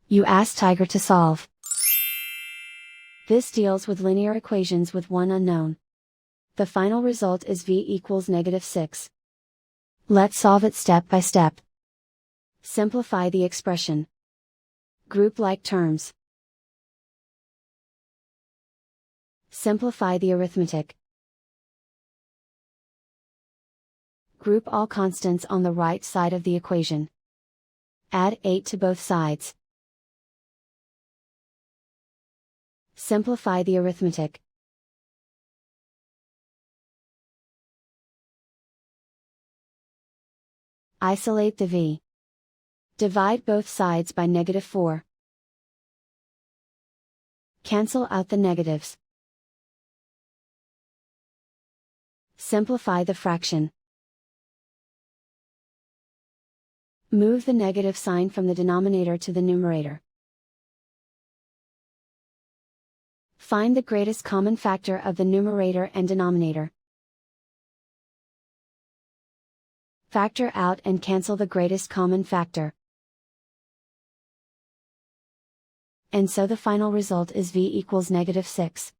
You ask Tiger to solve. This deals with linear equations with one unknown. The final result is v equals -6. Let's solve it step by step. Simplify the expression. Group like terms. Simplify the arithmetic. Group all constants on the right side of the equation. Add 8 to both sides. Simplify the arithmetic. Isolate the v. Divide both sides by -4. Cancel out the negatives. Simplify the fraction. Move the negative sign from the denominator to the numerator. Find the greatest common factor of the numerator and denominator. Factor out and cancel the greatest common factor. And so the final result is v equals -6.